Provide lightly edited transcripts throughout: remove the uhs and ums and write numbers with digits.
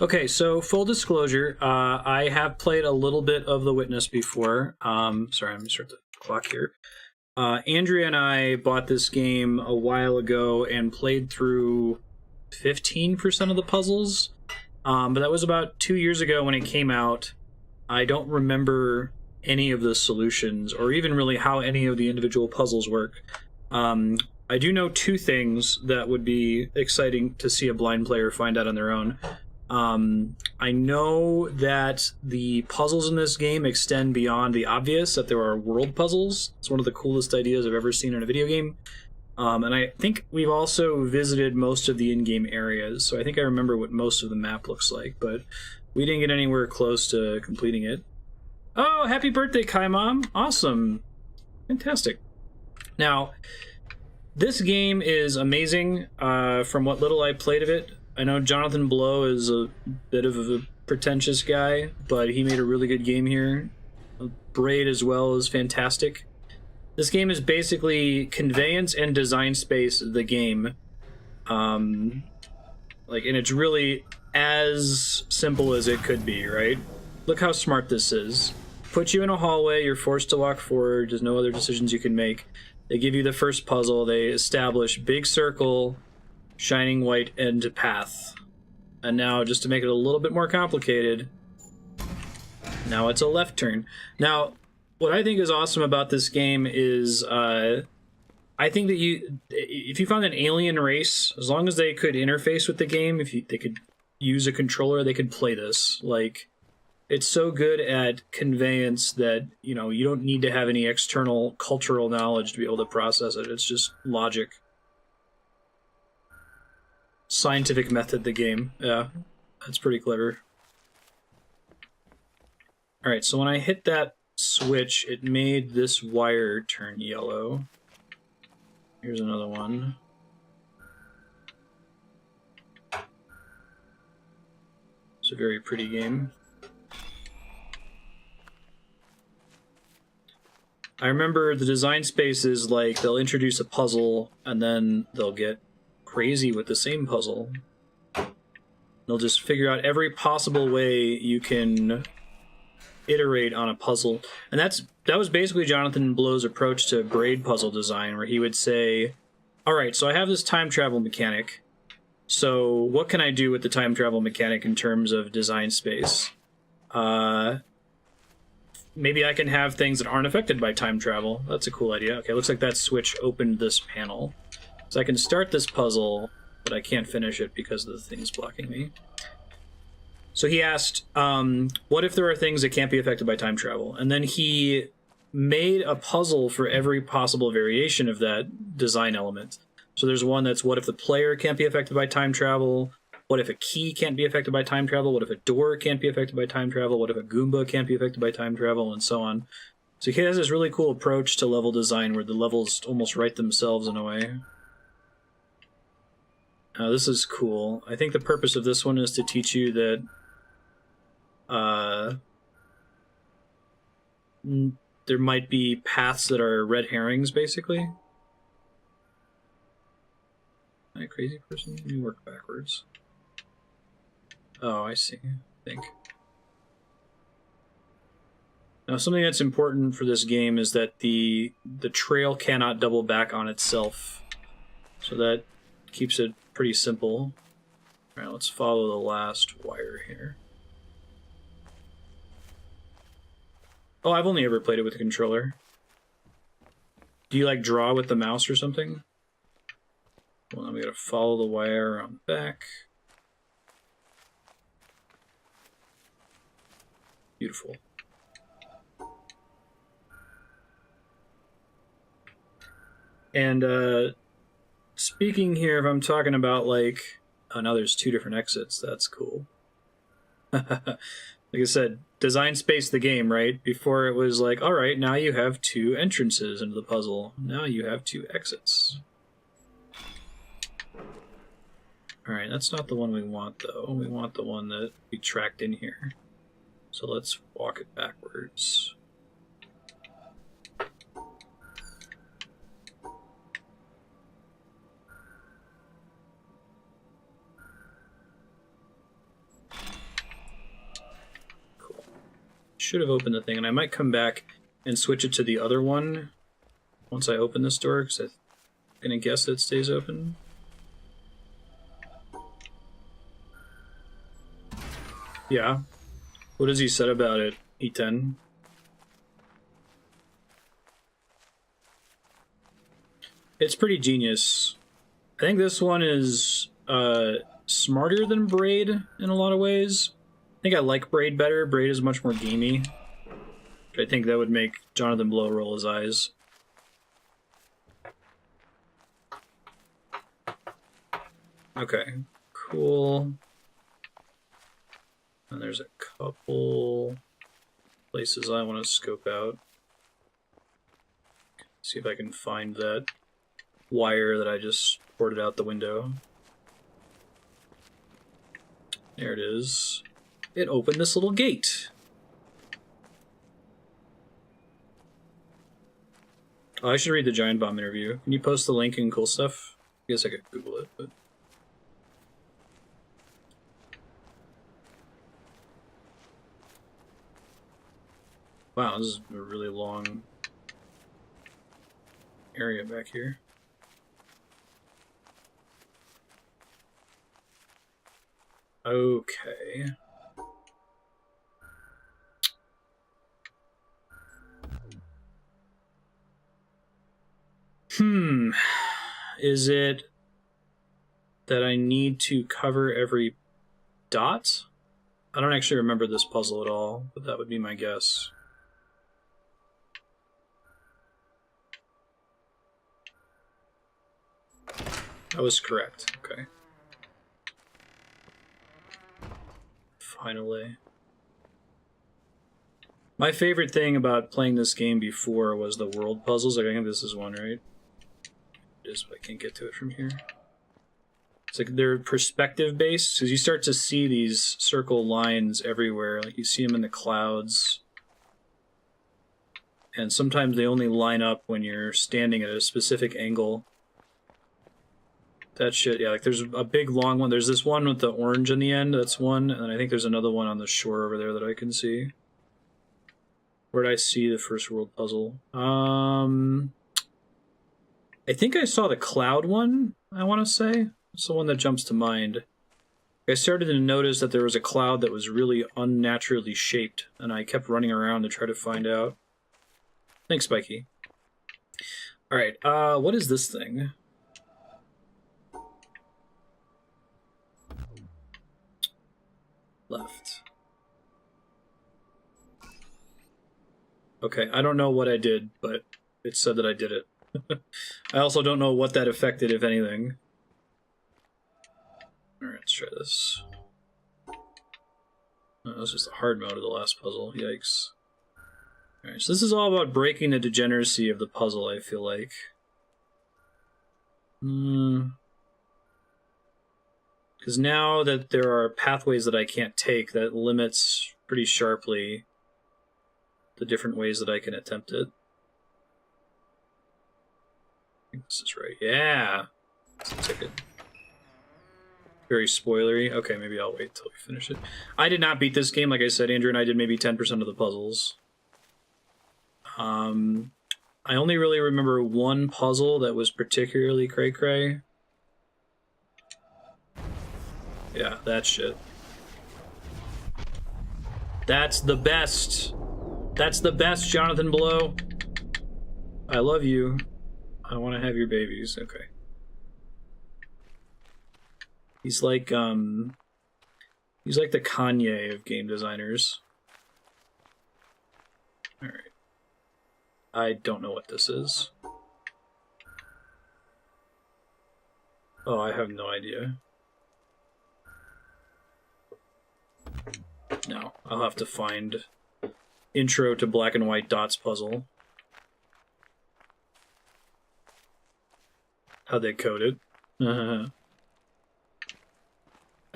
Okay, so full disclosure, I have played a little bit of The Witness before. Sorry, I'm going to start the clock here. Andrea and I bought this game a while ago and played through 15% of the puzzles. But that was about 2 years ago when it came out. I don't remember any of the solutions or even really how any of the individual puzzles work. I do know two things that would be exciting to see a blind player find out on their own. I know that the puzzles in this game extend beyond the obvious, that there are world puzzles. It's one of the coolest ideas I've ever seen in a video game. And I think we've also visited most of the in-game areas, so I think I remember what most of the map looks like, but we didn't get anywhere close to completing it. Oh, happy birthday, Kai Mom! Awesome. Fantastic. Now, this game is amazing from what little I played of it. I know Jonathan Blow is a bit of a pretentious guy, but he made a really good game here. Braid as well is fantastic. This game is basically conveyance and design space of the game. And it's really as simple as it could be, right? Look how smart this is. Put you in a hallway, you're forced to walk forward, there's no other decisions you can make. They give you the first puzzle, they establish big circle, shining white end path. And now, just to make it a little bit more complicated, now it's a left turn. Now, what I think is awesome about this game is I think that if you found an alien race, as long as they could interface with the game, they could use a controller, they could play this. Like, it's so good at conveyance that, you don't need to have any external cultural knowledge to be able to process it. It's just logic. Scientific method, the game. Yeah, that's pretty clever. Alright, so when I hit that switch, it made this wire turn yellow. Here's another one. It's a very pretty game. I remember the design spaces, like, they'll introduce a puzzle, and then they'll get crazy with the same puzzle. They'll just figure out every possible way you can iterate on a puzzle. And that was basically Jonathan Blow's approach to braid puzzle design, where he would say, alright, so I have this time travel mechanic. So what can I do with the time travel mechanic in terms of design space? Maybe I can have things that aren't affected by time travel. That's a cool idea. Okay, looks like that switch opened this panel. So I can start this puzzle, but I can't finish it because the thing's blocking me. So he asked, what if there are things that can't be affected by time travel? And then he made a puzzle for every possible variation of that design element. So there's one that's, what if the player can't be affected by time travel? What if a key can't be affected by time travel? What if a door can't be affected by time travel? What if a Goomba can't be affected by time travel? And so on. So he has this really cool approach to level design where the levels almost write themselves in a way. This is cool. I think the purpose of this one is to teach you that there might be paths that are red herrings, basically. Am I a crazy person? Let me work backwards. Oh, I see. I think. Now, something that's important for this game is that the trail cannot double back on itself. So that keeps it pretty simple. Alright, let's follow the last wire here. Oh, I've only ever played it with a controller. Do you, like, draw with the mouse or something? Well, then we gotta follow the wire around the back. Beautiful. And, speaking here, if I'm talking about, like... Oh, now there's two different exits. That's cool. Like I said, design space the game, right? Before it was like, alright, now you have two entrances into the puzzle. Now you have two exits. Alright, that's not the one we want, though. We want the one that we tracked in here. So let's walk it backwards. should have opened the thing, and I might come back and switch it to the other one once I open this door, because I'm going to guess it stays open. Yeah. What has he said about it, E10? It's pretty genius. I think this one is smarter than Braid in a lot of ways. I think I like Braid better. Braid is much more gamey. I think that would make Jonathan Blow roll his eyes. Okay, cool. And there's a couple places I want to scope out. See if I can find that wire that I just ported out the window. There it is. It opened this little gate. Oh, I should read the Giant Bomb interview. Can you post the link and cool stuff? I guess I could Google it, but... Wow, this is a really long area back here. Okay. Is it that I need to cover every dot? I don't actually remember this puzzle at all, but that would be my guess. I was correct. Okay. Finally. My favorite thing about playing this game before was the world puzzles. Like, I think this is one, right? It is, but I can't get to it from here. It's like they're perspective based, because you start to see these circle lines everywhere. Like you see them in the clouds. And sometimes they only line up when you're standing at a specific angle. That shit, yeah, like there's a big long one. There's this one with the orange in the end, that's one, and I think there's another one on the shore over there that I can see. Where did I see the first world puzzle? I think I saw the cloud one, I want to say. It's the one that jumps to mind. I started to notice that there was a cloud that was really unnaturally shaped, and I kept running around to try to find out. Thanks, Spikey. Alright, what is this thing? Left. Okay, I don't know what I did, but it said that I did it. I also don't know what that affected, if anything. Alright, let's try this. Oh, this was the hard mode of the last puzzle. Yikes. Alright, so this is all about breaking the degeneracy of the puzzle, I feel like. Because now that there are pathways that I can't take, that limits pretty sharply the different ways that I can attempt it. I think this is right. Yeah! It's a ticket. Very spoilery. Okay, maybe I'll wait till we finish it. I did not beat this game. Like I said, Andrew and I did maybe 10% of the puzzles. I only really remember one puzzle that was particularly cray-cray. Yeah, that shit. That's the best. That's the best, Jonathan Blow. I love you. I want to have your babies. Okay. He's like the Kanye of game designers. Alright. I don't know what this is. Oh, I have no idea. No, I'll have to find Intro to Black and White Dots puzzle. How they code it. I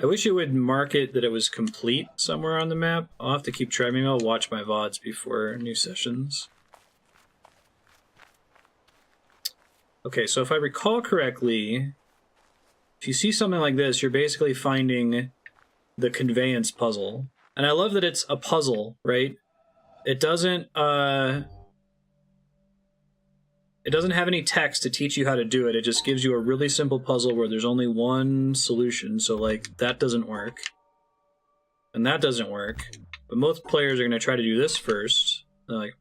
wish it would mark it that it was complete somewhere on the map. I'll have to keep trying. Maybe I'll watch my VODs before new sessions. Okay, so if I recall correctly, if you see something like this, you're basically finding the conveyance puzzle. And I love that it's a puzzle, right? It doesn't have any text to teach you how to do it. It just gives you a really simple puzzle where there's only one solution. So like that doesn't work. And that doesn't work. But most players are going to try to do this first. They're like,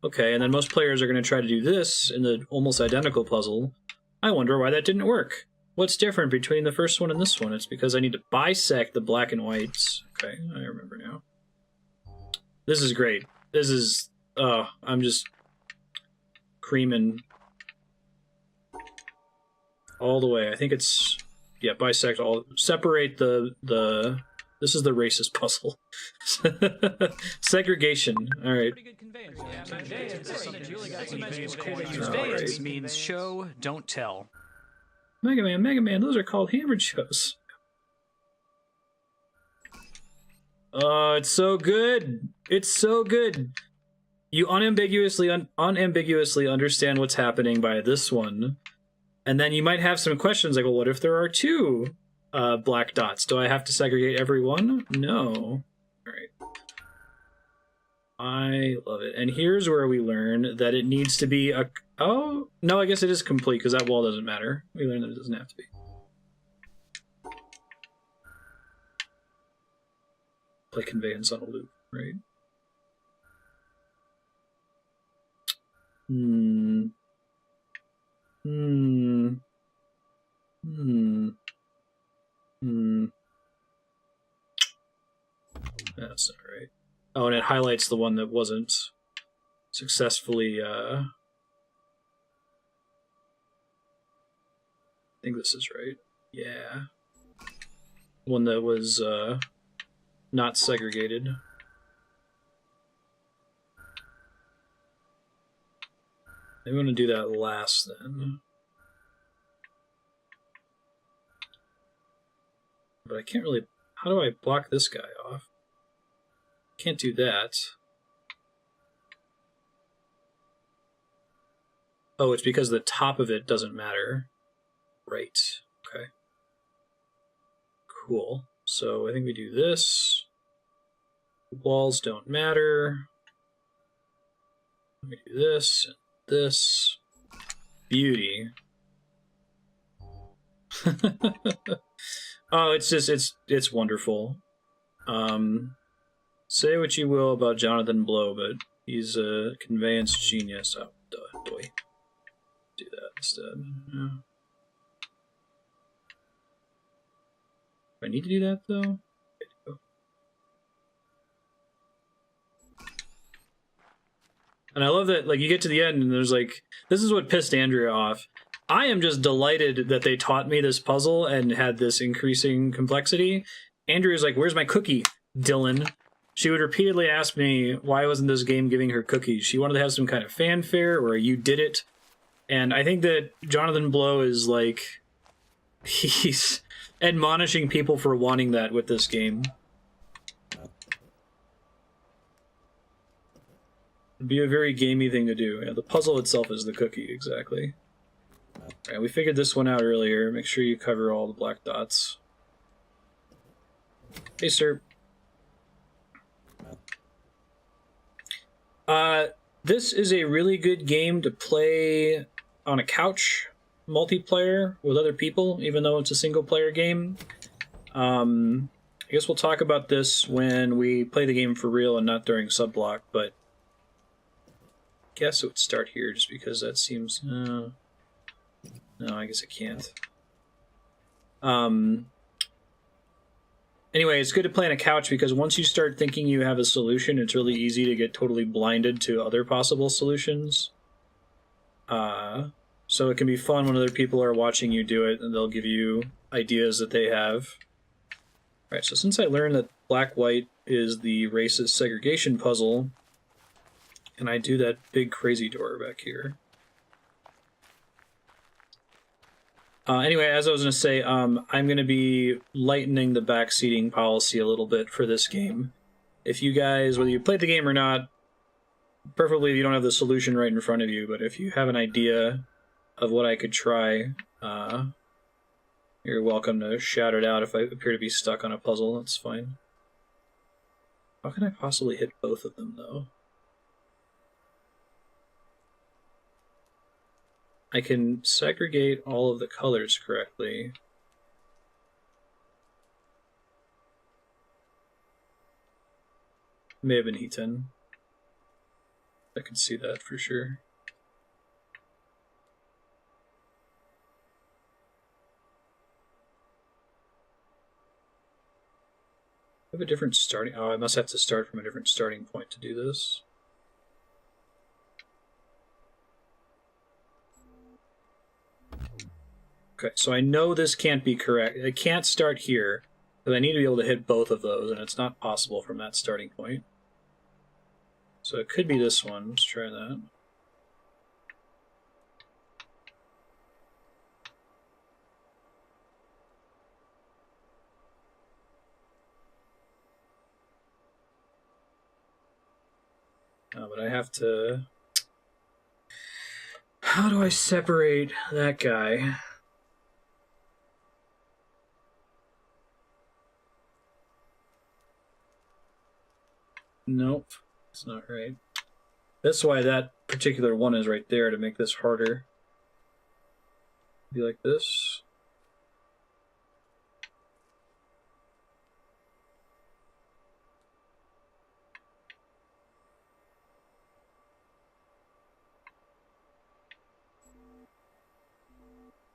okay. And then most players are going to try to do this in the almost identical puzzle. I wonder why that didn't work. What's different between the first one and this one? It's because I need to bisect the black and whites. Okay, I remember now. This is great. This is... I'm just creaming all the way. I think it's... Yeah, bisect all... Separate the... This is the racist puzzle. Segregation. All right. Conveyance means show, don't tell. Mega Man, those are called hammered shows. Oh, it's so good. It's so good. You unambiguously understand what's happening by this one. And then you might have some questions like, well, what if there are two black dots? Do I have to segregate every one? No. All right. I love it. And here's where we learn that it needs to be a... Oh, no, I guess it is complete because that wall doesn't matter. We learned that it doesn't have to be. Play conveyance on a loop, right? That's not right. Oh, and it highlights the one that wasn't successfully, I think this is right. Yeah. One that was, not segregated. Maybe I'm going to do that last, then. But I can't really... How do I block this guy off? Can't do that. Oh, it's because the top of it doesn't matter. Right. Okay. Cool. So I think we do this. Walls don't matter. We do this, this. Beauty. Oh, it's just, it's wonderful. Say what you will about Jonathan Blow, but he's a conveyance genius. Oh, boy. Do that instead. Yeah. Do I need to do that, though? Okay, go. And I love that, like, you get to the end and there's like, this is what pissed Andrea off. I am just delighted that they taught me this puzzle and had this increasing complexity. Andrea's like, where's my cookie, Dylan? She would repeatedly ask me why wasn't this game giving her cookies. She wanted to have some kind of fanfare or you did it. And I think that Jonathan Blow is like, he's admonishing people for wanting that with this game. It'd be a very gamey thing to do. Yeah, the puzzle itself is the cookie, exactly. Alright, we figured this one out earlier. Make sure you cover all the black dots. Hey, sir. This is a really good game to play on a couch, multiplayer, with other people, even though it's a single-player game. I guess we'll talk about this when we play the game for real and not during subblock, but I guess it would start here just because that seems... no, I guess it can't. Anyway, it's good to play on a couch because once you start thinking you have a solution, it's really easy to get totally blinded to other possible solutions. So it can be fun when other people are watching you do it and they'll give you ideas that they have. Alright, so since I learned that black-white is the racist segregation puzzle, can I do that big crazy door back here? Anyway, as I was going to say, I'm going to be lightening the backseating policy a little bit for this game. If you guys, whether you played the game or not, preferably if you don't have the solution right in front of you, but if you have an idea of what I could try, you're welcome to shout it out if I appear to be stuck on a puzzle, that's fine. How can I possibly hit both of them, though? I can segregate all of the colors correctly. May have been Heaton. I can see that for sure. I have a different starting... Oh, I must have to start from a different starting point to do this. Okay, so I know this can't be correct. I can't start here, because I need to be able to hit both of those, and it's not possible from that starting point. So it could be this one. Let's try that. Oh, but I have to... How do I separate that guy? Nope, it's not right. That's why that particular one is right there, to make this harder. Be like this.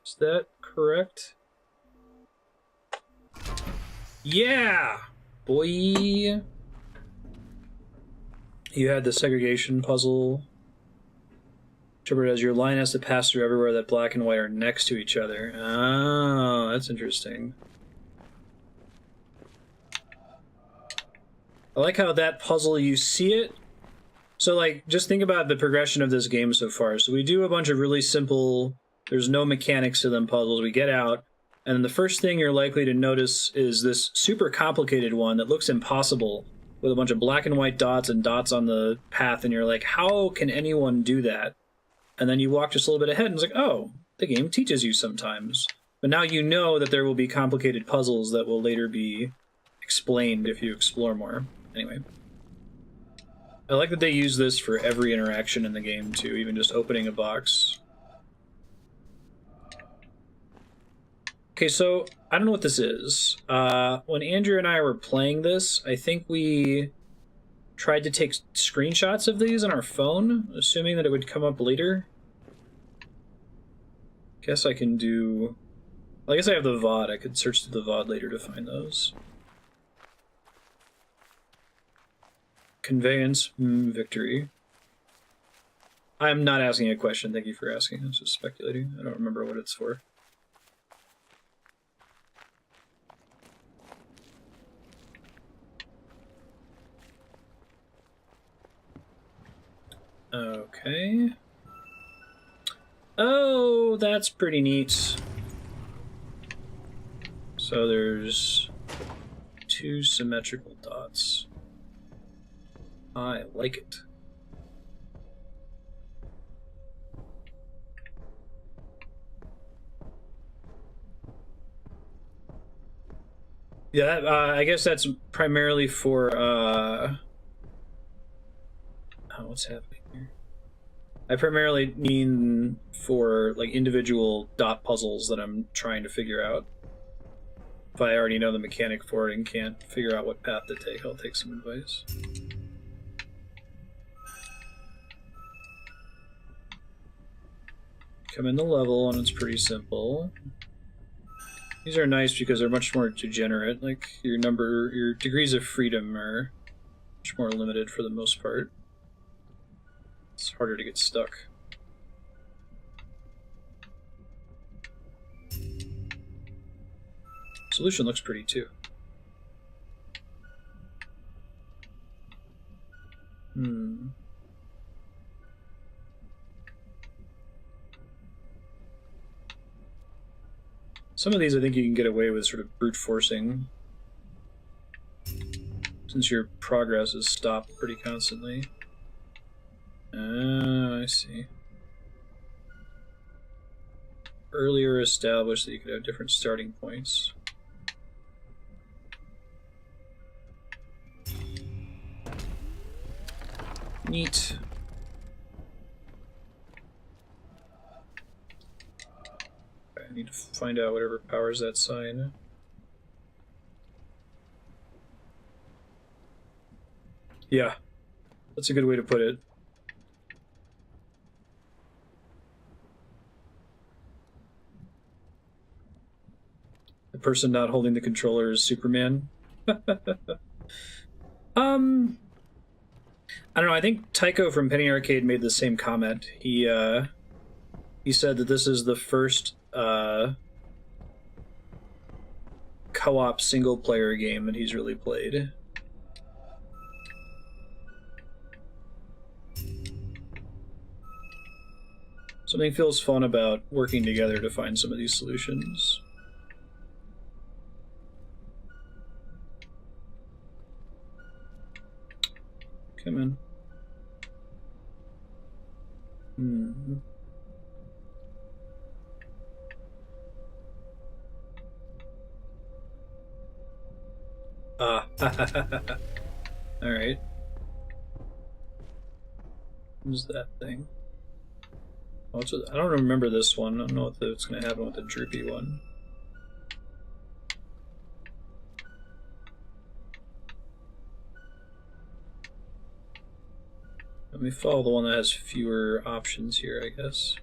Is that correct? Yeah! Boy! You had the segregation puzzle. Interpret as your line has to pass through everywhere that black and white are next to each other. Oh, that's interesting. I like how that puzzle, you see it. So, like, just think about the progression of this game so far. So we do a bunch of really simple, there's no mechanics to them puzzles. We get out, and then the first thing you're likely to notice is this super complicated one that looks impossible, with a bunch of black and white dots and dots on the path, and you're like, how can anyone do that? And then you walk just a little bit ahead, and it's like, oh, the game teaches you sometimes. But now you know that there will be complicated puzzles that will later be explained if you explore more. Anyway. I like that they use this for every interaction in the game, too, even just opening a box. Okay, so I don't know what this is. When Andrew and I were playing this, I think we tried to take screenshots of these on our phone, assuming that it would come up later. Guess I can do... I guess I have the VOD. I could search through the VOD later to find those. Conveyance, victory. I'm not asking a question. Thank you for asking. I was just speculating. I don't remember what it's for. Okay. Oh, that's pretty neat. So there's 2 symmetrical dots. I like it. Yeah, I guess that's primarily for, oh, what's happening here? I primarily mean for, like, individual dot puzzles that I'm trying to figure out. If I already know the mechanic for it and can't figure out what path to take, I'll take some advice. Come in the level, and it's pretty simple. These are nice because they're much more degenerate. Like, your degrees of freedom are much more limited for the most part. It's harder to get stuck. Solution looks pretty too. Some of these I think you can get away with sort of brute forcing, since your progress is stopped pretty constantly. I see. Earlier established that you could have different starting points. Neat. Okay, I need to find out whatever powers that sign. Yeah, that's a good way to put it. The person not holding the controller is Superman. I don't know. I think Tycho from Penny Arcade made the same comment. He said that this is the first co-op single-player game that he's really played. Something feels fun about working together to find some of these solutions. Come in. Ah. Alright. Who's that thing? Oh, I don't remember this one. I don't know what's going to happen with the droopy one. Let me follow the one that has fewer options here, I guess.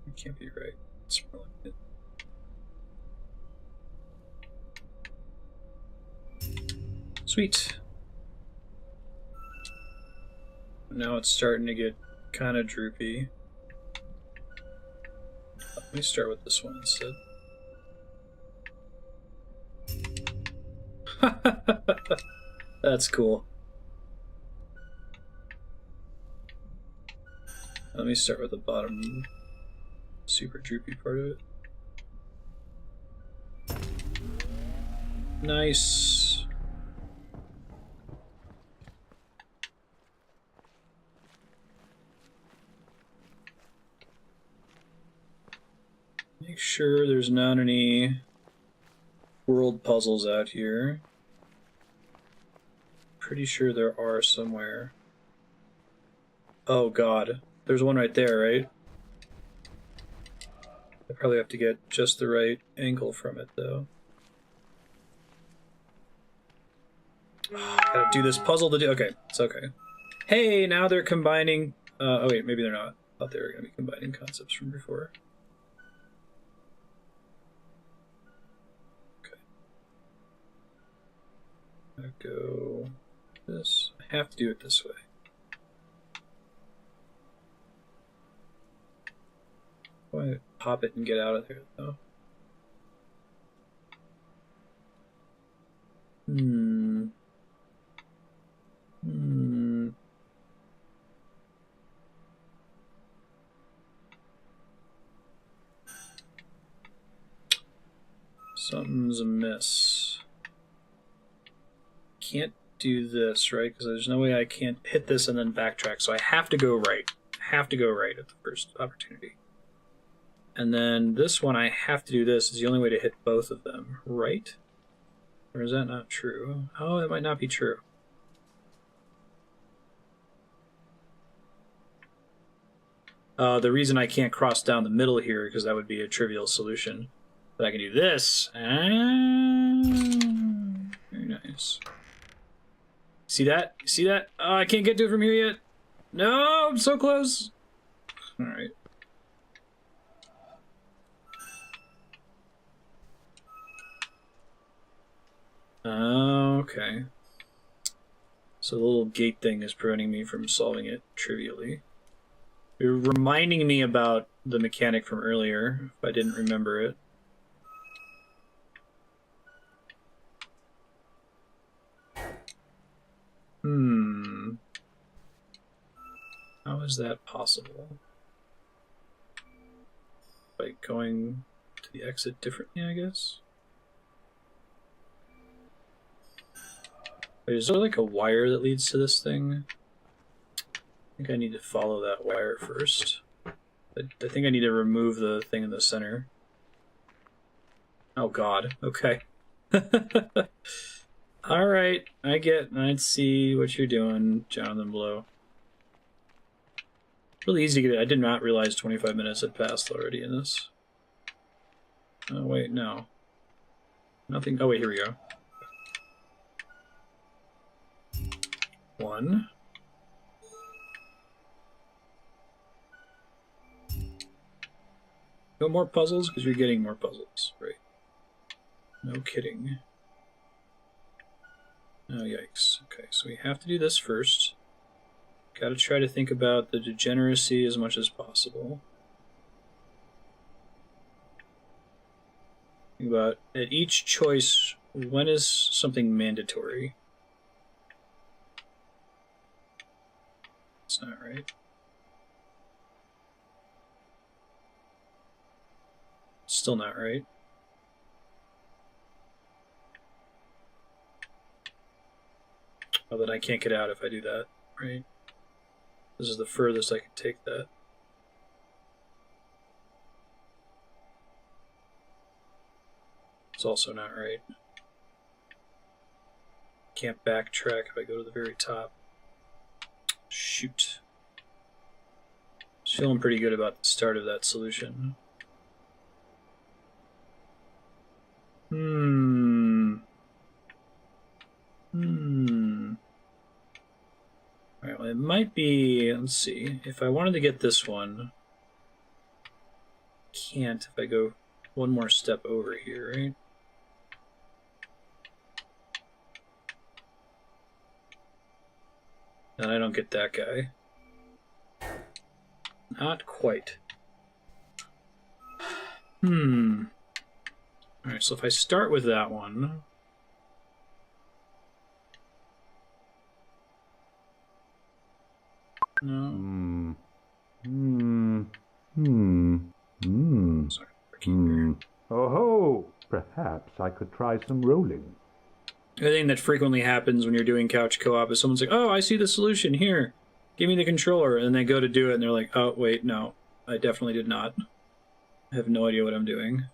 It can't be right. It's more like it. Sweet. Now it's starting to get kind of droopy. Let me start with this one instead. That's cool. Let me start with the bottom super droopy part of it. Nice. Make sure there's not any world puzzles out here. Pretty sure there are somewhere. Oh god. There's one right there, right? I probably have to get just the right angle from it, though. Oh, I gotta do this puzzle to do. Okay, it's okay. Hey, now they're combining. Oh, wait, maybe they're not. I thought they were gonna be combining concepts from before. Go this. I have to do it this way. Why pop it and get out of there though? Something's amiss. Can't do this, right? Because there's no way I can't hit this and then backtrack. So I have to go right. I have to go right at the first opportunity. And then this one, I have to do this. It's the only way to hit both of them, right? Or is that not true? Oh, it might not be true. The reason I can't cross down the middle here, because that would be a trivial solution. But I can do this. Very nice. See that? See that? Oh, I can't get to it from here yet. No, I'm so close. All right. Okay. So the little gate thing is preventing me from solving it trivially. You're reminding me about the mechanic from earlier, if I didn't remember it. How is that possible? By going to the exit differently, I guess? Wait, is there like a wire that leads to this thing? I think I need to follow that wire first. I think I need to remove the thing in the center. Oh god, okay. Alright, I see what you're doing, Jonathan Blow. Really easy to get it. I did not realize 25 minutes had passed already in this. Oh wait, no. Nothing. Oh wait, here we go. 1. No more puzzles? Because you're getting more puzzles, right? No kidding. Oh, yikes. Okay, so we have to do this first. Gotta try to think about the degeneracy as much as possible. Think about, at each choice, when is something mandatory? That's not right. Still not right. Oh, then I can't get out if I do that, right? This is the furthest I can take that. It's also not right. Can't backtrack if I go to the very top. Shoot. Just feeling pretty good about the start of that solution. Alright, well, it might be, let's see, if I wanted to get this one, can't if I go one more step over here, right? And I don't get that guy. Not quite. Alright, so if I start with that one... No. Sorry, Oh ho! Perhaps I could try some rolling. The thing that frequently happens when you're doing couch co-op is someone's like, oh, I see the solution, here, give me the controller, and they go to do it, and they're like, oh, wait, no, I definitely did not. I have no idea what I'm doing.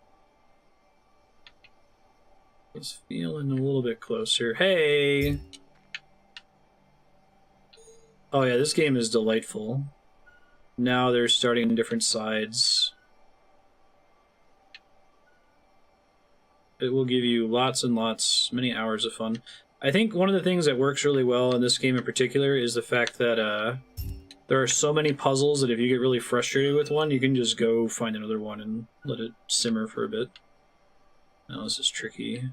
Just feeling a little bit closer. Hey! Oh yeah, this game is delightful. Now they're starting on different sides. It will give you lots and lots, many hours of fun. I think one of the things that works really well in this game in particular is the fact that there are so many puzzles that if you get really frustrated with one, you can just go find another one and let it simmer for a bit. Now this is tricky.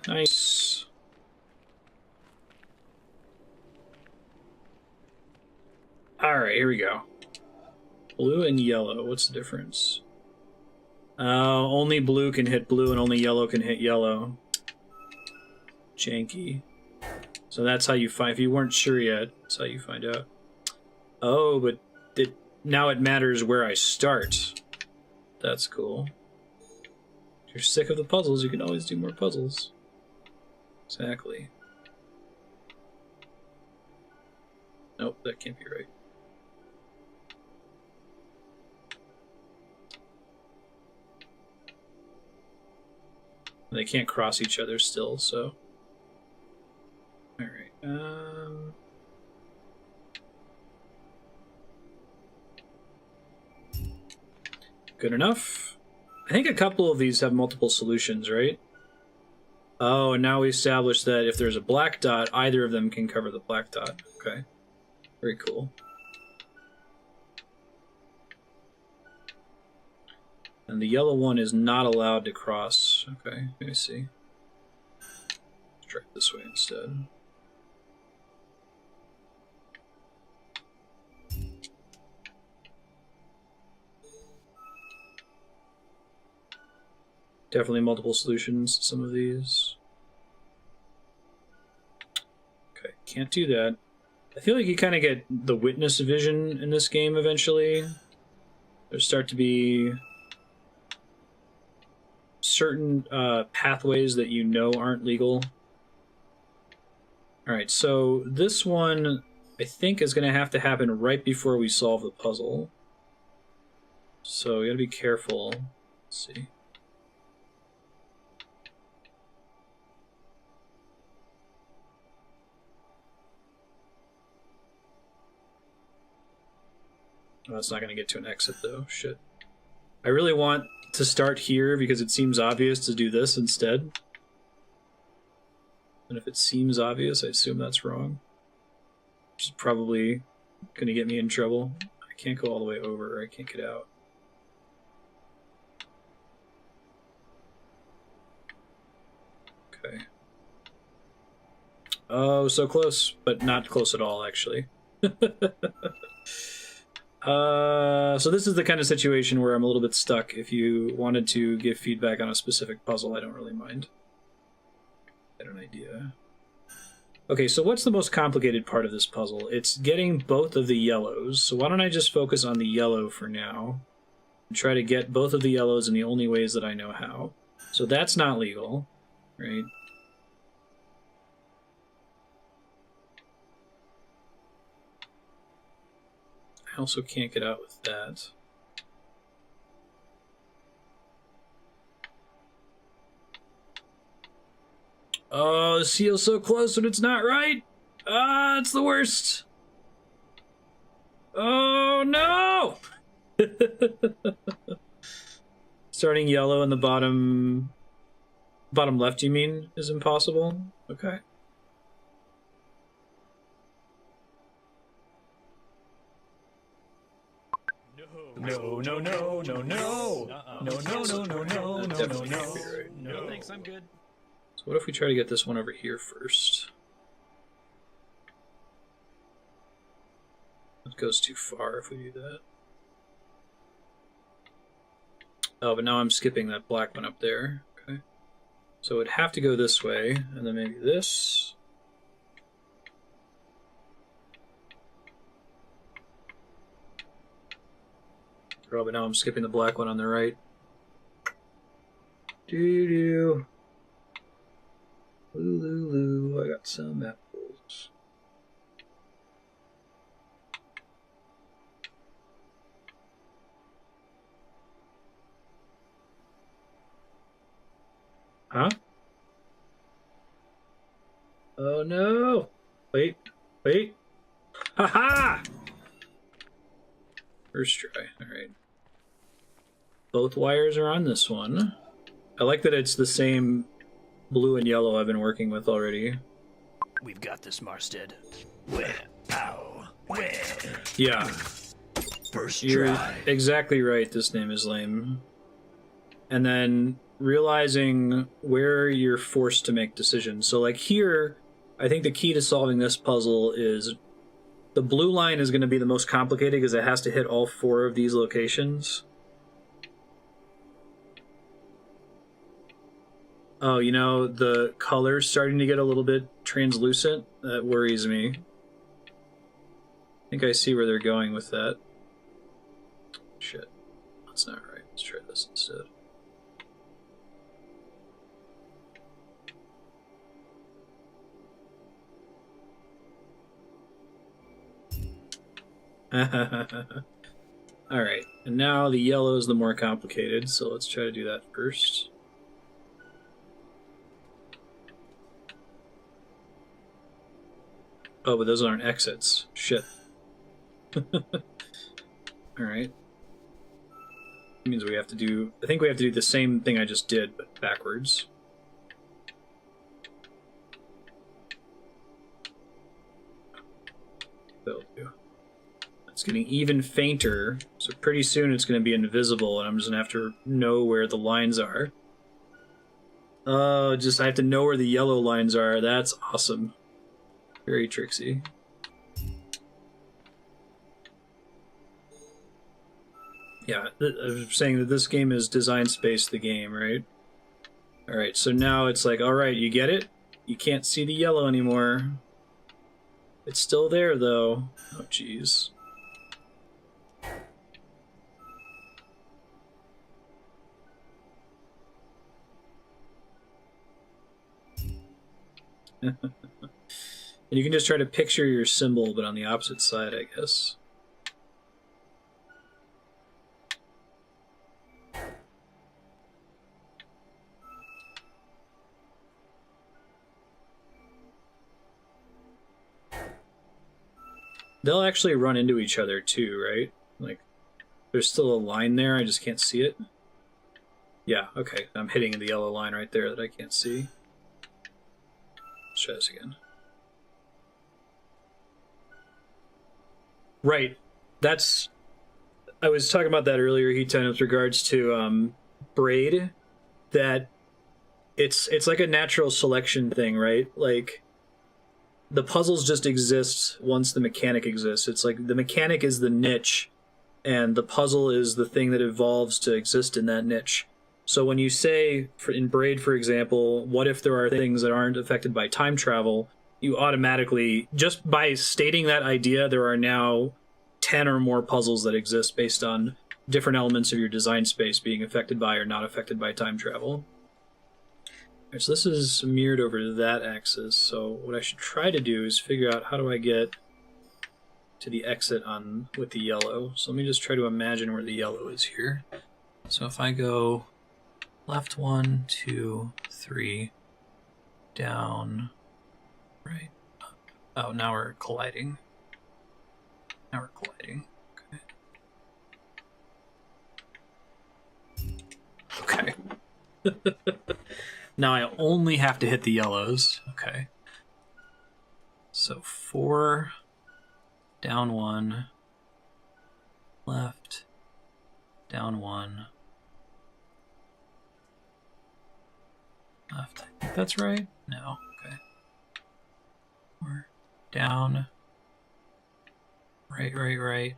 Nice. Alright, here we go. Blue and yellow, what's the difference? Only blue can hit blue and only yellow can hit yellow. Janky. So that's how you find, if you weren't sure yet, that's how you find out. Oh, but now it matters where I start. That's cool. If you're sick of the puzzles, you can always do more puzzles. Exactly. Nope, that can't be right. They can't cross each other still, so... Alright, good enough. I think a couple of these have multiple solutions, right? Oh, and now we established that if there's a black dot, either of them can cover the black dot. Okay. Very cool. And the yellow one is not allowed to cross. Okay, let me see. Let's try it this way instead. Definitely multiple solutions, some of these. Okay, can't do that. I feel like you kind of get the witness vision in this game eventually. There start to be certain pathways that you know aren't legal. Alright, so this one, I think is going to have to happen right before we solve the puzzle. So we got to be careful. Let's see. Oh, it's not going to get to an exit though. Shit. I really want to start here because it seems obvious to do this instead. And if it seems obvious, I assume that's wrong. Which is probably going to get me in trouble. I can't go all the way over, or I can't get out. Okay. Oh, so close, but not close at all, actually. So this is the kind of situation where I'm a little bit stuck. If you wanted to give feedback on a specific puzzle, I don't really mind. I have an idea. Okay, so what's the most complicated part of this puzzle? It's getting both of the yellows. So why don't I just focus on the yellow for now? And try to get both of the yellows in the only ways that I know how. So that's not legal, right? I also can't get out with that. Oh, the seal's so close and it's not right! Ah, it's the worst! Oh, no! Starting yellow in the bottom left, you mean, is impossible? Okay. No, no, no, no, no. No, no, no, no, no, no, no, no. No, thanks, I'm good. So what if we try to get this one over here first? It goes too far if we do that. Oh, but now I'm skipping that black one up there. Okay. So it would have to go this way, and then maybe this. Oh, but now I'm skipping the black one on the right. Doo-doo. Loo-loo-loo, I got some apples. Huh? Oh no! Wait, wait. Ha-ha! First try, alright. Both wires are on this one. I like that it's the same blue and yellow I've been working with already. We've got this, Marstead. Where? Ow. Where? Yeah. First You're try. exactly right, this name is lame. And then realizing where you're forced to make decisions. So like here, I think the key to solving this puzzle is the blue line is going to be the most complicated because it has to hit all 4 of these locations. Oh, you know, the color's starting to get a little bit translucent. That worries me. I think I see where they're going with that. Shit. That's not right. Let's try this instead. Alright, and now the yellow is the more complicated, so let's try to do that first. Oh, but those aren't exits. Shit. Alright. Means we have to do... I think we have to do the same thing I just did, but backwards. That'll do. It's getting even fainter, so pretty soon it's going to be invisible, and I'm just going to have to know where the lines are. Oh, just I have to know where the yellow lines are. That's awesome. Very tricksy. Yeah, I'm saying that this game is design space the game, right? Alright, so now it's like, alright, you get it? You can't see the yellow anymore. It's still there, though. Oh, jeez. And you can just try to picture your symbol, but on the opposite side, I guess. They'll actually run into each other too, right? Like, there's still a line there, I just can't see it. Yeah, okay, I'm hitting the yellow line right there that I can't see. Let's try this again. Right, that's... I was talking about that earlier, Heaton, with regards to Braid, that it's like a natural selection thing, right? Like, the puzzles just exist once the mechanic exists. It's like the mechanic is the niche, and the puzzle is the thing that evolves to exist in that niche. So when you say, in Braid, for example, what if there are things that aren't affected by time travel, you automatically, just by stating that idea, there are now 10 or more puzzles that exist based on different elements of your design space being affected by or not affected by time travel. Alright, so this is mirrored over to that axis, so what I should try to do is figure out how do I get to the exit on with the yellow. So let me just try to imagine where the yellow is here. So if I go left 1, 2, 3, down, right, up. Oh, now we're colliding. Now we're colliding. Okay. Okay. Now I only have to hit the yellows. Okay. So 4, down 1, left, down 1, left. I think that's right? No. Okay. 4, down, right, right, right,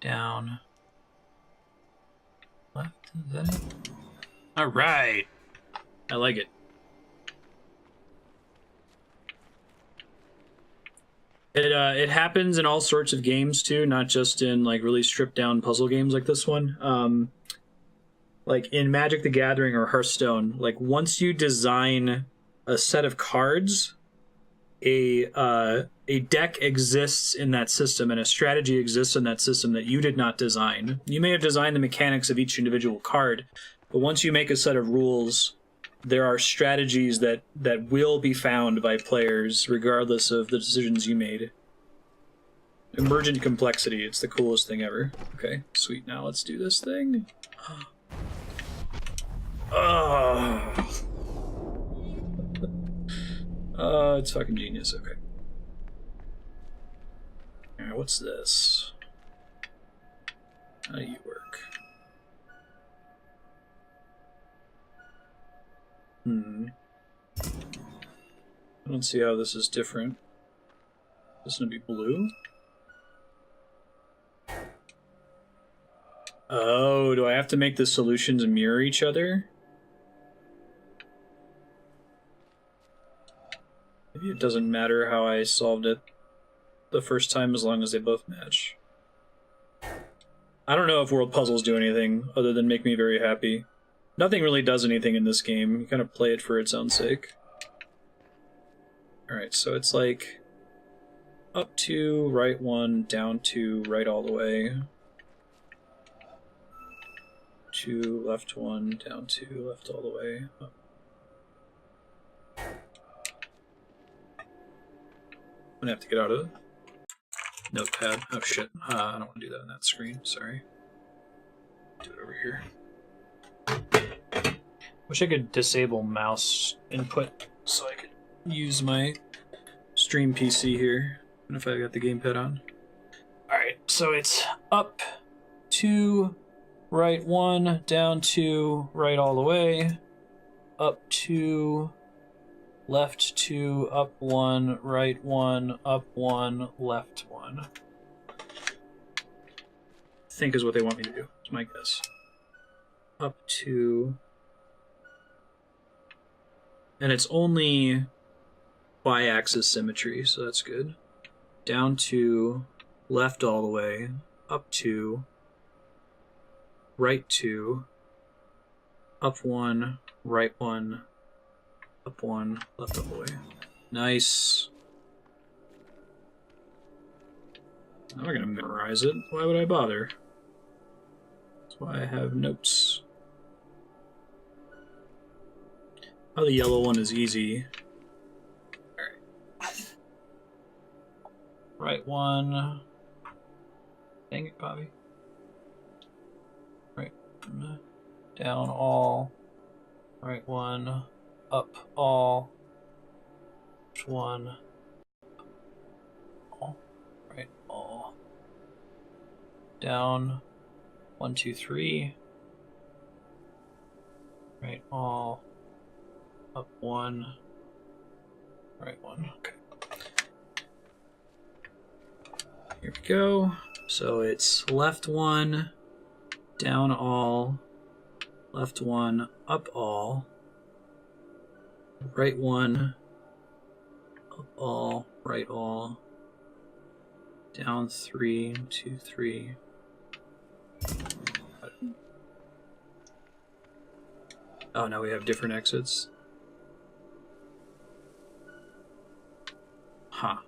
down, left. Is that it? All right. I like it. It happens in all sorts of games too, not just in like really stripped down puzzle games like this one. Like in Magic the Gathering or Hearthstone, like once you design a set of cards, a deck exists in that system and a strategy exists in that system that you did not design. You may have designed the mechanics of each individual card, but once you make a set of rules, there are strategies that will be found by players regardless of the decisions you made. Emergent complexity, it's the coolest thing ever. Okay, sweet, now let's do this thing. It's fucking genius, okay. Alright, what's this? How do you work? I don't see how this is different. This is gonna be blue? Oh, do I have to make the solutions mirror each other? Maybe it doesn't matter how I solved it the first time as long as they both match. I don't know if world puzzles do anything other than make me very happy. Nothing really does anything in this game. You kind of play it for its own sake. Alright, so it's like up 2, right 1, down 2, right all the way. 2, left 1, down 2, left all the way. Up. I'm gonna have to get out of Notepad. Oh shit, I don't want to do that on that screen, sorry. Do it over here. Wish I could disable mouse input so I could use my stream PC here. And if I got the gamepad on. Alright, so it's up 2, right 1, down 2, right all the way. Up 2, left 2, up 1, right 1, up 1, left 1. I think is what they want me to do. It's my guess. Up 2. And it's only y-axis symmetry, so that's good. Down 2, left all the way, up 2, right 2, up 1, right 1, up 1, left all the way. Nice. I'm not gonna memorize it. Why would I bother? That's why I have notes. Oh, the yellow one is easy. Alright. Right one. Dang it, Bobby. Right one. Down all. Right one. Up all. Left one. All. Right all. Down. 1, 2, 3. Right all. Up one. Right one. Okay. Here we go. So it's left one, down all, left one, up all, right one, up all, right all, down 3, 2, 3. Oh, now we have different exits. Huh.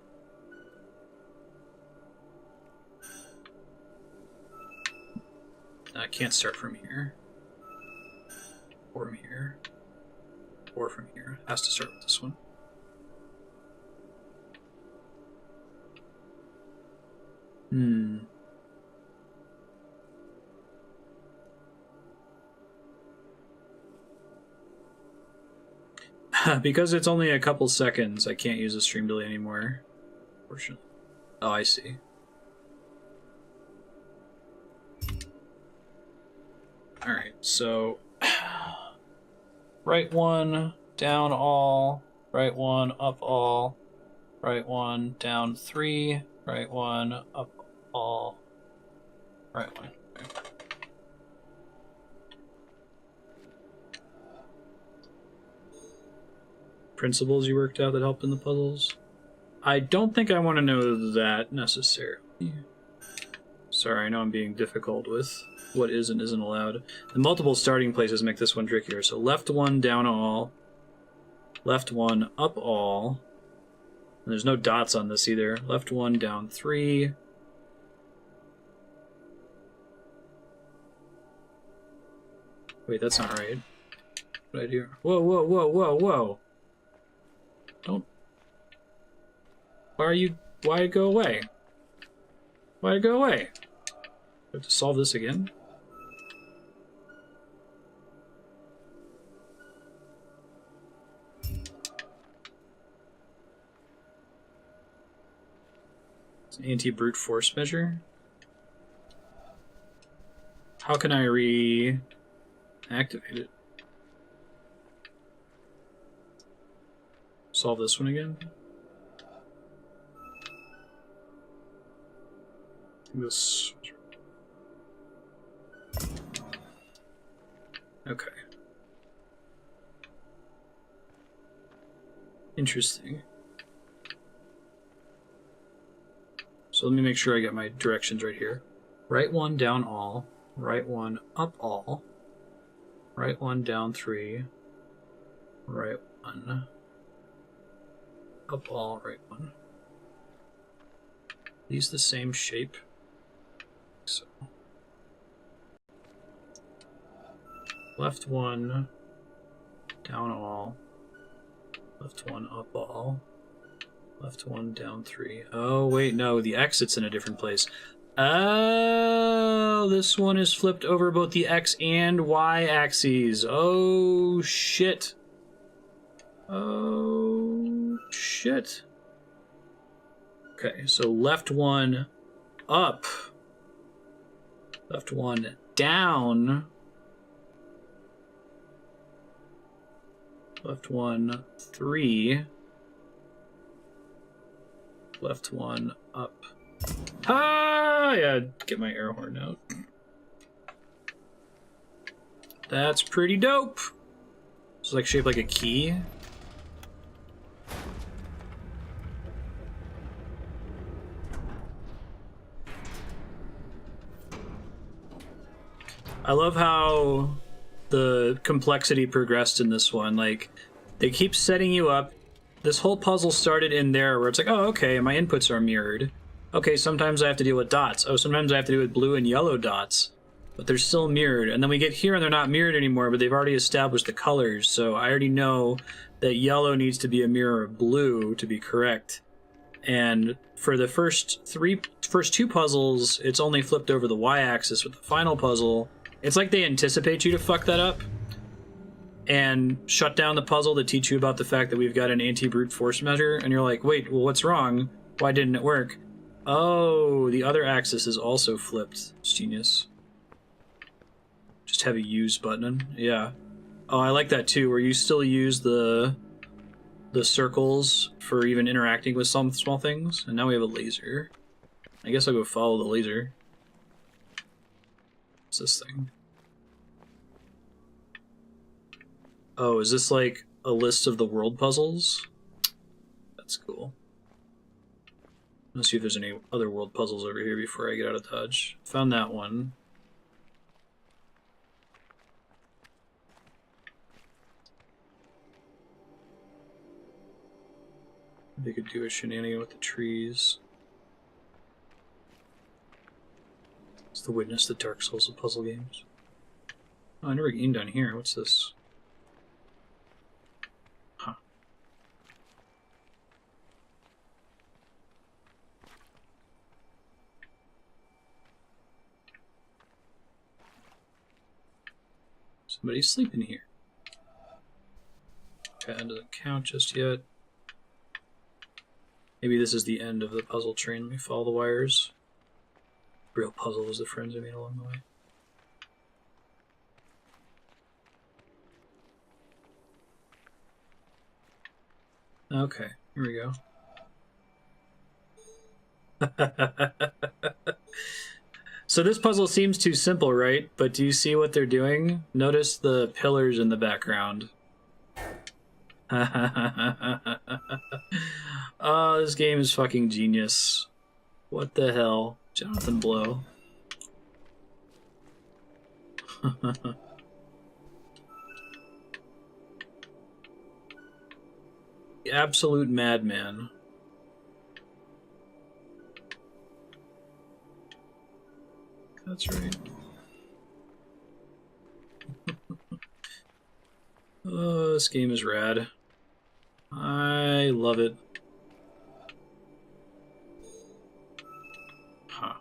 I can't start from here. Or from here. Or from here. Has to start with this one. Because it's only a couple seconds, I can't use the stream delay anymore. Fortunately. Oh, I see. Alright, so right one, down all, right one, up all, right one, down 3, right one, up all, right one. Okay. Principles you worked out that helped in the puzzles? I don't think I want to know that necessarily. Sorry, I know I'm being difficult with what is and isn't allowed. The multiple starting places make this one trickier. So left one, down all. Left one, up all. And there's no dots on this either. Left one, down 3. Wait, that's not right. What did I do? Whoa, whoa, whoa, whoa, whoa. Don't... Why go away? Why'd it go away? Do I have to solve this again? It's an anti-brute force measure. How can I reactivate it? Solve this one again? This. Okay. Interesting. So let me make sure I get my directions right here. Right one, down all. Right one, up all. Right one, down 3. Right one. Up all, right one. These the same shape. So. Left one, down all. Left one, up all. Left one, down 3. Oh, wait, no, the exit's in a different place. Oh, this one is flipped over both the X and Y axes. Oh, shit. Oh, shit. Okay, so left one, up. Left one, down. Left one, 3. Left one, up. Ah, yeah, get my air horn out. That's pretty dope. It's like shaped like a key. I love how the complexity progressed in this one. Like, they keep setting you up this whole puzzle started in there where it's like, oh, okay, my inputs are mirrored. Okay, sometimes I have to deal with dots. Oh, sometimes I have to deal with blue and yellow dots. But they're still mirrored. And then we get here and they're not mirrored anymore, but they've already established the colors. So I already know that yellow needs to be a mirror of blue to be correct. And for the first two puzzles, it's only flipped over the y-axis. With the final puzzle, it's like they anticipate you to fuck that up and shut down the puzzle to teach you about the fact that we've got an anti-brute force measure. And you're like, wait, well, what's wrong? Why didn't it work? Oh, the other axis is also flipped. It's genius. Just have a use button. Yeah. Oh, I like that too, where you still use the circles for even interacting with some small things. And now we have a laser. I guess I'll go follow the laser. What's this thing? Oh, is this like a list of the world puzzles? That's cool. Let's see if there's any other world puzzles over here before I get out of Dodge. Found that one. They could do a shenanigan with the trees. It's the Witness, the Dark Souls of puzzle games. Oh, I never gained down here. What's this? Huh. Somebody's sleeping here. Okay, that doesn't count just yet. Maybe this is the end of the puzzle train. Let me follow the wires. Real puzzle was the friends I made along the way. Okay, here we go. So this puzzle seems too simple, right? But do you see what they're doing? Notice the pillars in the background. Oh, this game is fucking genius. What the hell? Jonathan Blow. The absolute madman. That's right. Oh, this game is rad. I love it. Huh.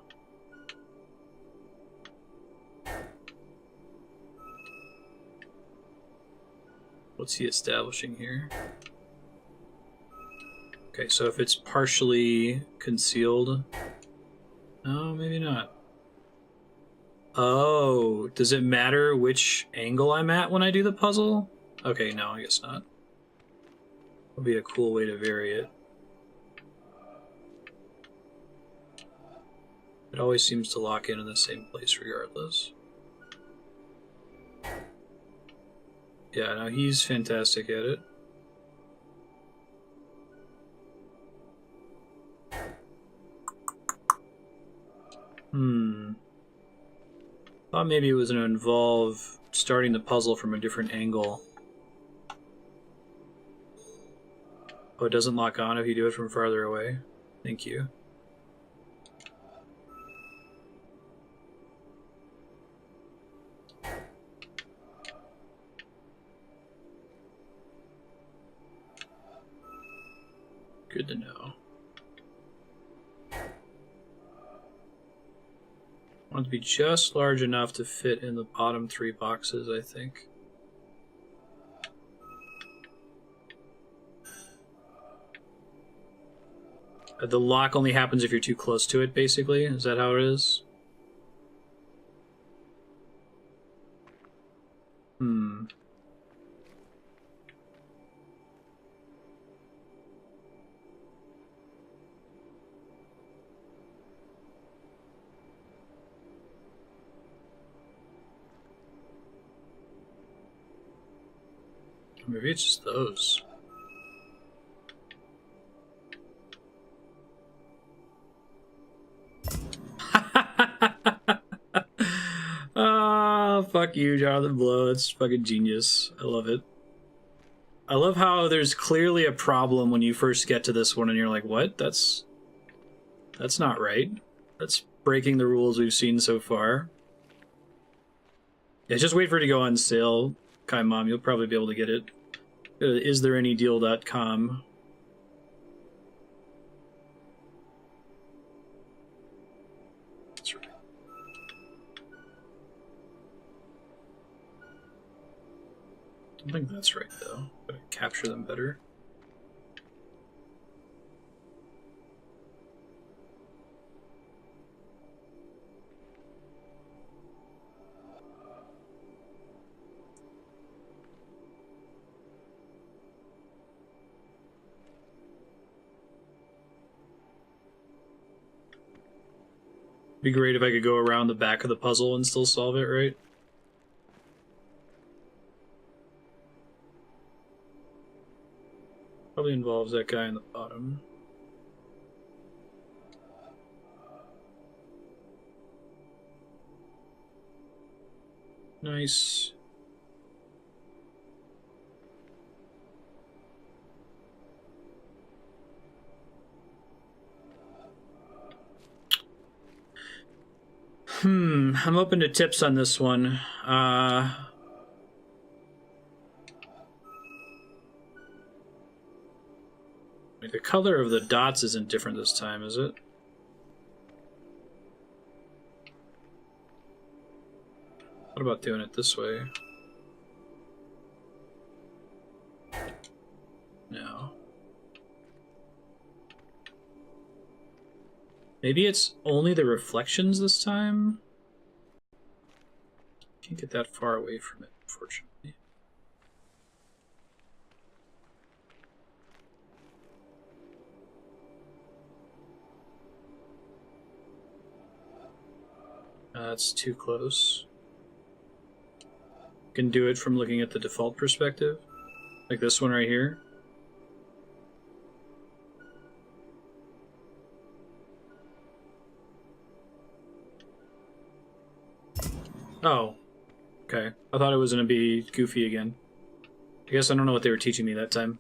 What's he establishing here? Okay, so if it's partially concealed... Oh, maybe not. Oh, does it matter which angle I'm at when I do the puzzle? Okay, no, I guess not. Would be a cool way to vary it. It always seems to lock in the same place regardless. Yeah, no, he's fantastic at it. Thought maybe it was going to involve starting the puzzle from a different angle. Oh, it doesn't lock on if you do it from farther away. Thank you. Good to know. I want it to be just large enough to fit in the bottom 3 boxes, I think. The lock only happens if you're too close to it, basically? Is that how it is? Maybe it's just those. Ah, fuck you, Jonathan Blow. That's fucking genius. I love it. I love how there's clearly a problem when you first get to this one and you're like, what? That's not right. That's breaking the rules we've seen so far. Yeah, just wait for it to go on sale, Kai Mom. You'll probably be able to get it. Isthereanydeal.com. That's right. I don't think that's right, though. Gotta capture them better. Be great if I could go around the back of the puzzle and still solve it, right? Probably involves that guy in the bottom. Nice. I'm open to tips on this one. The color of the dots isn't different this time, is it? What about doing it this way? No. Maybe it's only the reflections this time? Can't get that far away from it, unfortunately. That's too close. You can do it from looking at the default perspective, like this one right here. Oh, okay. I thought it was going to be goofy again. I guess I don't know what they were teaching me that time.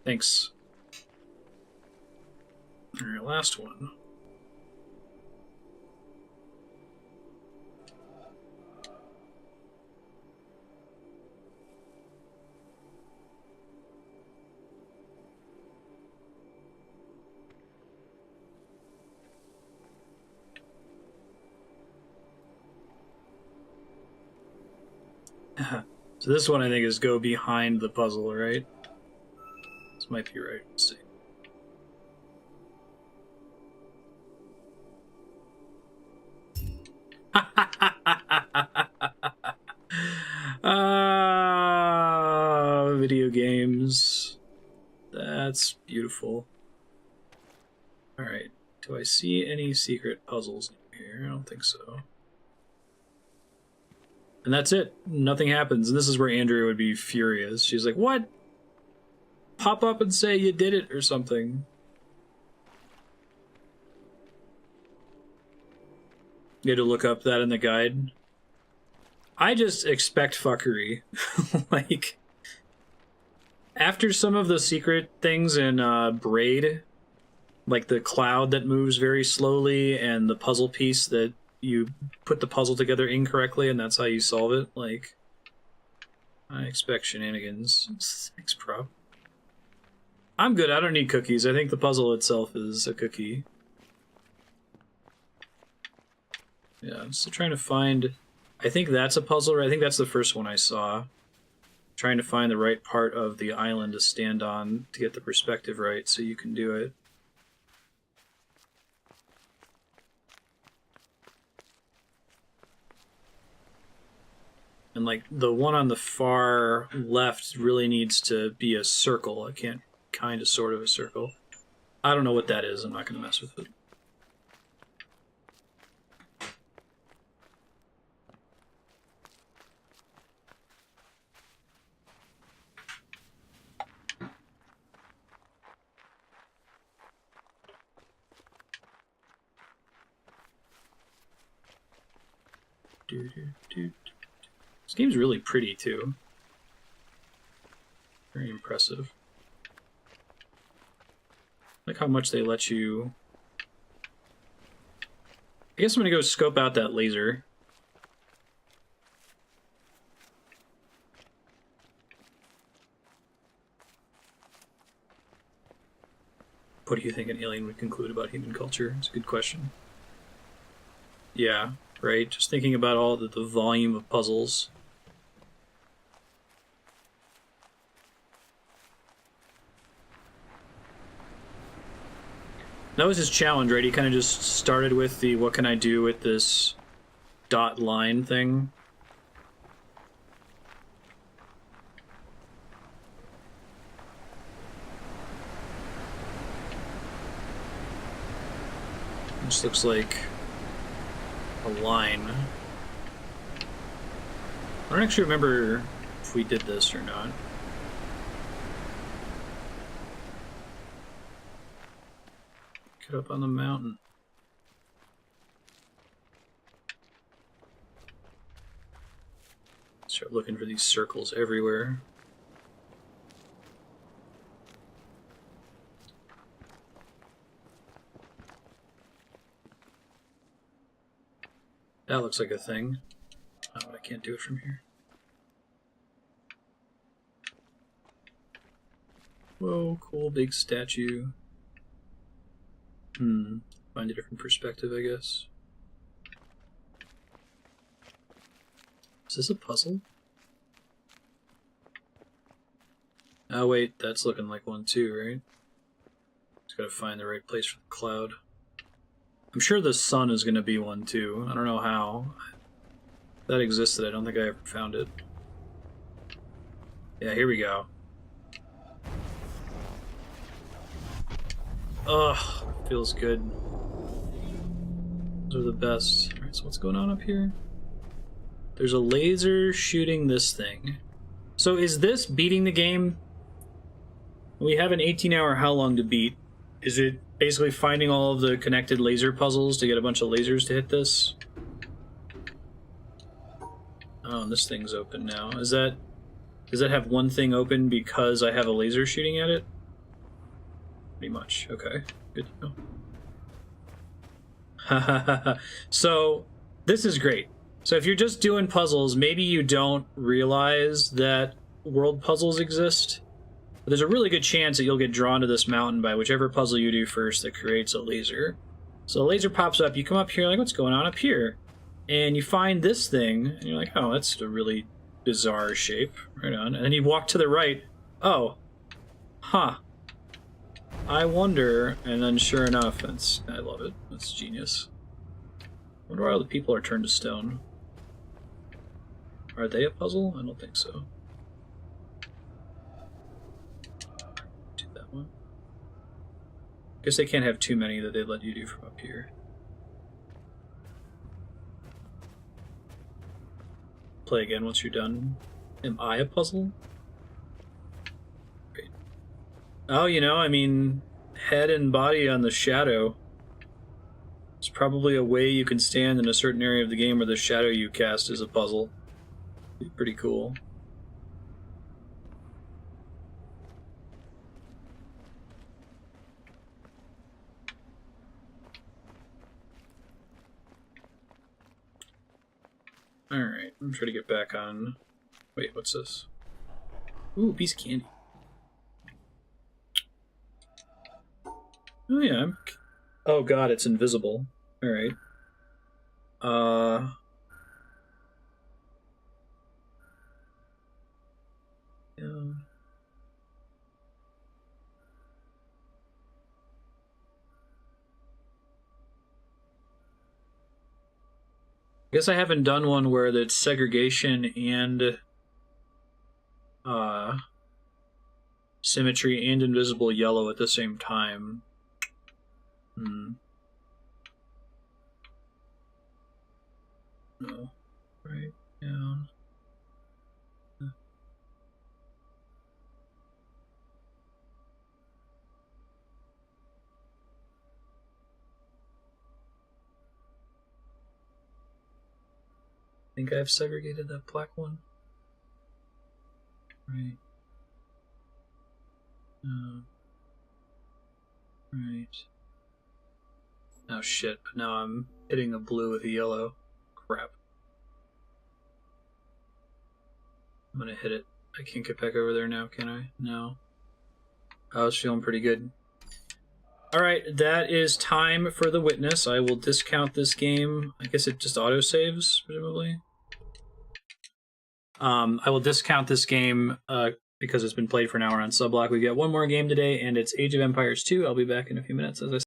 Thanks. Alright, last one. So this one I think is go behind the puzzle, right? This might be right. Let's see. Video games. That's beautiful. Alright. Do I see any secret puzzles here? I don't think so. And that's it. Nothing happens. And this is where Andrea would be furious. She's like, what? Pop up and say you did it or something. You had to look up that in the guide. I just expect fuckery. Like, after some of the secret things in Braid, like the cloud that moves very slowly and the puzzle piece that you put the puzzle together incorrectly and that's how you solve it, like, I expect shenanigans. Thanks, prop. I'm good, I don't need cookies. I think the puzzle itself is a cookie. Yeah, I'm still trying to find... I think that's a puzzle, right? I think that's the first one I saw. Trying to find the right part of the island to stand on to get the perspective right so you can do it. And like the one on the far left really needs to be a circle. It can't kind of sort of a circle. I don't know what that is. I'm not going to mess with it. This game's really pretty too. Very impressive. Like how much they let you... I guess I'm gonna go scope out that laser. What do you think an alien would conclude about human culture? It's a good question. Yeah, right? Just thinking about all the volume of puzzles. That was his challenge, right? He kind of just started with the what can I do with this dot line thing. This looks like a line. I don't actually remember if we did this or not. Get up on the mountain. Start looking for these circles everywhere. That looks like a thing. Oh, I can't do it from here. Whoa, cool big statue. Find a different perspective, I guess. Is this a puzzle? Oh wait, that's looking like one too, right? Just gotta find the right place for the cloud. I'm sure the sun is gonna be one too. I don't know how. If that existed, I don't think I ever found it. Yeah, here we go. Ugh, feels good. Those are the best. Alright, so what's going on up here? There's a laser shooting this thing. So is this beating the game? We have an 18-hour how long to beat. Is it basically finding all of the connected laser puzzles to get a bunch of lasers to hit this? Oh, and this thing's open now. Does that have one thing open because I have a laser shooting at it? Pretty much. Okay. Good to know. So, this is great. So if you're just doing puzzles, maybe you don't realize that world puzzles exist. But there's a really good chance that you'll get drawn to this mountain by whichever puzzle you do first that creates a laser. So a laser pops up, you come up here, like, what's going on up here? And you find this thing, and you're like, oh, that's a really bizarre shape. Right on. And then you walk to the right. Oh. Huh. I wonder, and then sure enough, I love it. That's genius. I wonder why all the people are turned to stone. Are they a puzzle? I don't think so. Do that one. Guess they can't have too many that they let you do from up here. Play again once you're done. Am I a puzzle? Great. Oh, you know, I mean, head and body on the shadow. It's probably a way you can stand in a certain area of the game where the shadow you cast is a puzzle. Be pretty cool. Alright, I'm trying to get back on... Wait, what's this? Ooh, piece of candy. Oh yeah, oh god, it's invisible. Alright. Yeah. I guess I haven't done one where it's segregation and symmetry and invisible yellow at the same time. No. Right down. I think I've segregated that black one. Right. Right. Oh shit, but now I'm hitting a blue with a yellow. Crap. I'm gonna hit it. I can't get back over there now, can I? No. I was feeling pretty good. Alright, that is time for the witness. I will discount this game. I guess it just auto-saves, presumably. I will discount this game because it's been played for an hour on Subblock. We got one more game today, and it's Age of Empires 2. I'll be back in a few minutes, as I